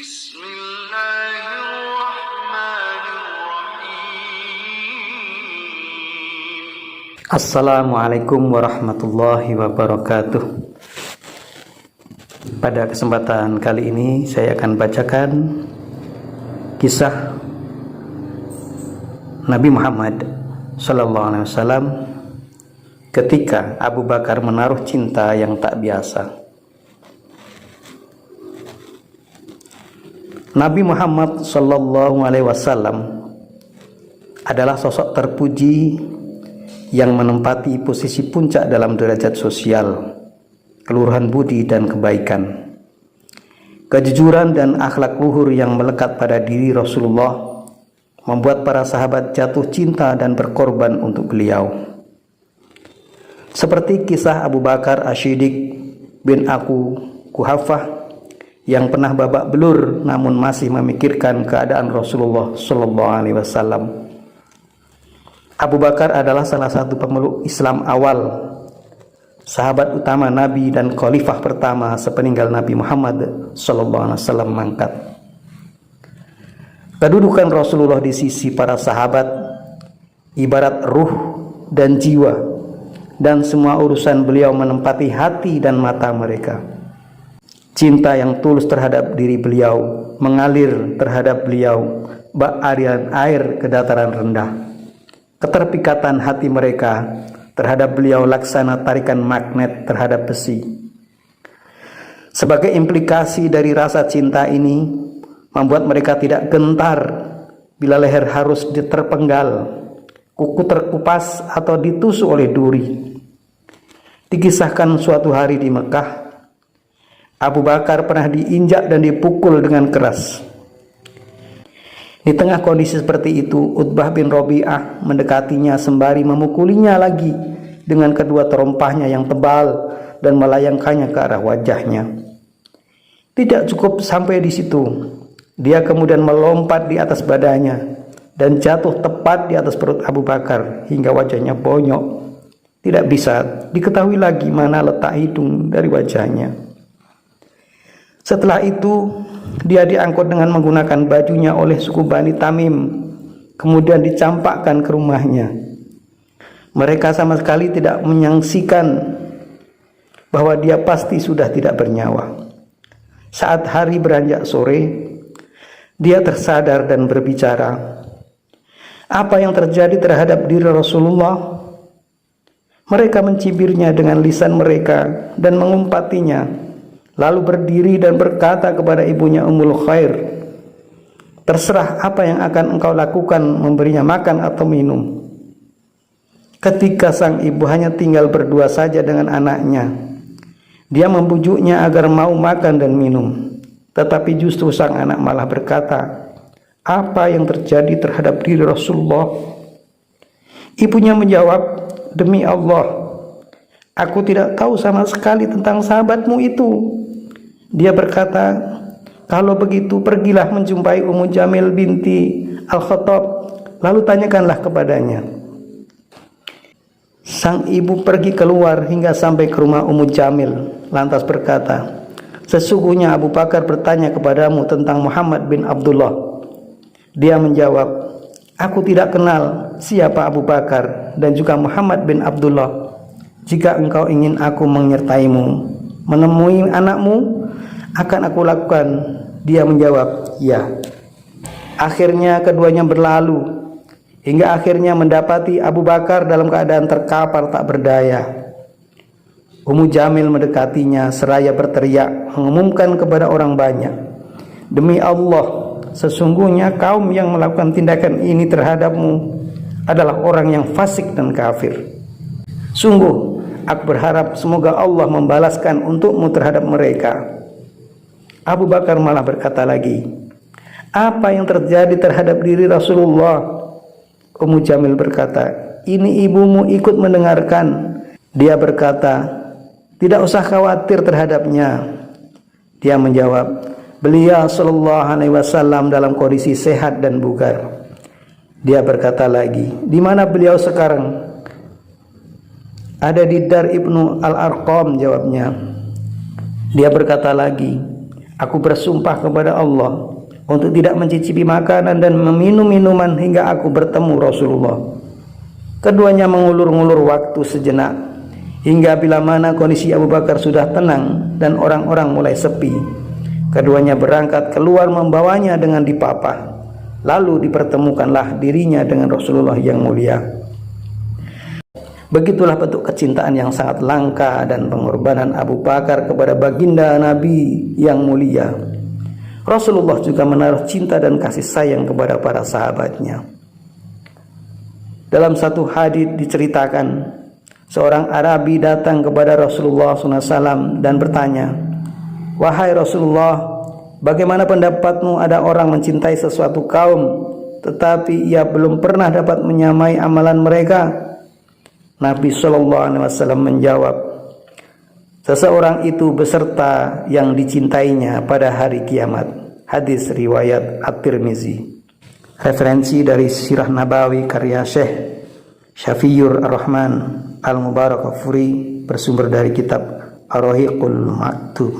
Bismillahirrahmanirrahim. Assalamualaikum warahmatullahi wabarakatuh. Pada kesempatan kali ini saya akan bacakan kisah Nabi Muhammad SAW ketika Abu Bakar menaruh cinta yang tak biasa. Nabi Muhammad SAW adalah sosok terpuji yang menempati posisi puncak dalam derajat sosial, keluhuran budi dan kebaikan. Kejujuran dan akhlak luhur yang melekat pada diri Rasulullah membuat para sahabat jatuh cinta dan berkorban untuk beliau. Seperti kisah Abu Bakar As-Siddiq bin Abu Quhafah yang pernah babak belur namun masih memikirkan keadaan Rasulullah SAW. Abu Bakar adalah salah satu pemeluk Islam awal, sahabat utama Nabi dan khalifah pertama sepeninggal Nabi Muhammad SAW mangkat. Kedudukan Rasulullah di sisi para sahabat ibarat ruh dan jiwa, dan semua urusan beliau menempati hati dan mata mereka. Cinta yang tulus terhadap diri beliau mengalir terhadap beliau bak aliran air ke dataran rendah. Keterpikatan hati mereka terhadap beliau laksana tarikan magnet terhadap besi. Sebagai implikasi dari rasa cinta ini membuat mereka tidak gentar bila leher harus diterpenggal, kuku terkupas atau ditusuk oleh duri. Dikisahkan suatu hari di Mekah, Abu Bakar pernah diinjak dan dipukul dengan keras. Di tengah kondisi seperti itu, Utbah bin Rabi'ah mendekatinya sembari memukulinya lagi dengan kedua terompahnya yang tebal dan melayangkannya ke arah wajahnya. Tidak cukup sampai di situ, dia kemudian melompat di atas badannya dan jatuh tepat di atas perut Abu Bakar hingga wajahnya bonyok. Tidak bisa diketahui lagi mana letak hidung dari wajahnya. Setelah itu, dia diangkut dengan menggunakan bajunya oleh suku Bani Tamim, kemudian dicampakkan ke rumahnya. Mereka sama sekali tidak menyaksikan bahwa dia pasti sudah tidak bernyawa. Saat hari beranjak sore, dia tersadar dan berbicara. Apa yang terjadi terhadap diri Rasulullah? Mereka mencibirnya dengan lisan mereka dan mengumpatinya, lalu berdiri dan berkata kepada ibunya Ummul Khair, "Terserah apa yang akan engkau lakukan, memberinya makan atau minum." Ketika sang ibu hanya tinggal berdua saja dengan anaknya, dia membujuknya agar mau makan dan minum. Tetapi justru sang anak malah berkata, "Apa yang terjadi terhadap diri Rasulullah?" Ibunya menjawab, "Demi Allah, aku tidak tahu sama sekali tentang sahabatmu itu." Dia berkata, "Kalau begitu pergilah menjumpai Ummu Jamil binti Al-Khattab, lalu tanyakanlah kepadanya." Sang ibu pergi keluar hingga sampai ke rumah Ummu Jamil, lantas berkata, "Sesungguhnya Abu Bakar bertanya kepadamu tentang Muhammad bin Abdullah." Dia menjawab, "Aku tidak kenal siapa Abu Bakar dan juga Muhammad bin Abdullah. Jika engkau ingin aku menyertaimu menemui anakmu, akan aku lakukan." Dia menjawab, "Ya." Akhirnya keduanya berlalu hingga akhirnya mendapati Abu Bakar dalam keadaan terkapar tak berdaya. Ummu Jamil mendekatinya seraya berteriak mengumumkan kepada orang banyak, "Demi Allah, sesungguhnya kaum yang melakukan tindakan ini terhadapmu adalah orang yang fasik dan kafir. Sungguh, aku berharap semoga Allah membalaskan untukmu terhadap mereka." Abu Bakar malah berkata lagi, "Apa yang terjadi terhadap diri Rasulullah?" Ummu Jamil berkata, "Ini ibumu ikut mendengarkan." Dia berkata, "Tidak usah khawatir terhadapnya." Dia menjawab, "Beliau sallallahu alaihi wasallam dalam kondisi sehat dan bugar." Dia berkata lagi, "Di mana beliau sekarang?" "Ada di Dar Ibnu Al-Arqam," jawabnya. Dia berkata lagi, Aku bersumpah kepada Allah untuk tidak mencicipi makanan dan meminum minuman hingga aku bertemu Rasulullah. Keduanya mengulur-ngulur waktu sejenak, hingga bila mana kondisi Abu Bakar sudah tenang dan orang-orang mulai sepi. Keduanya berangkat keluar membawanya dengan dipapah. Lalu dipertemukanlah dirinya dengan Rasulullah yang mulia. Begitulah bentuk kecintaan yang sangat langka dan pengorbanan Abu Bakar kepada baginda Nabi yang mulia. Rasulullah juga menaruh cinta dan kasih sayang kepada para sahabatnya. Dalam satu hadits diceritakan, seorang Arabi datang kepada Rasulullah SAW dan bertanya, "Wahai Rasulullah, bagaimana pendapatmu ada orang mencintai sesuatu kaum tetapi ia belum pernah dapat menyamai amalan mereka?" Nabi SAW menjawab, "Seseorang itu beserta yang dicintainya pada hari kiamat." Hadis riwayat At-Tirmizi. Referensi dari Sirah Nabawi karya Syekh Syafiyur Ar-Rahman Al-Mubarakfuri bersumber dari kitab Ar-Rahiqul Maktub.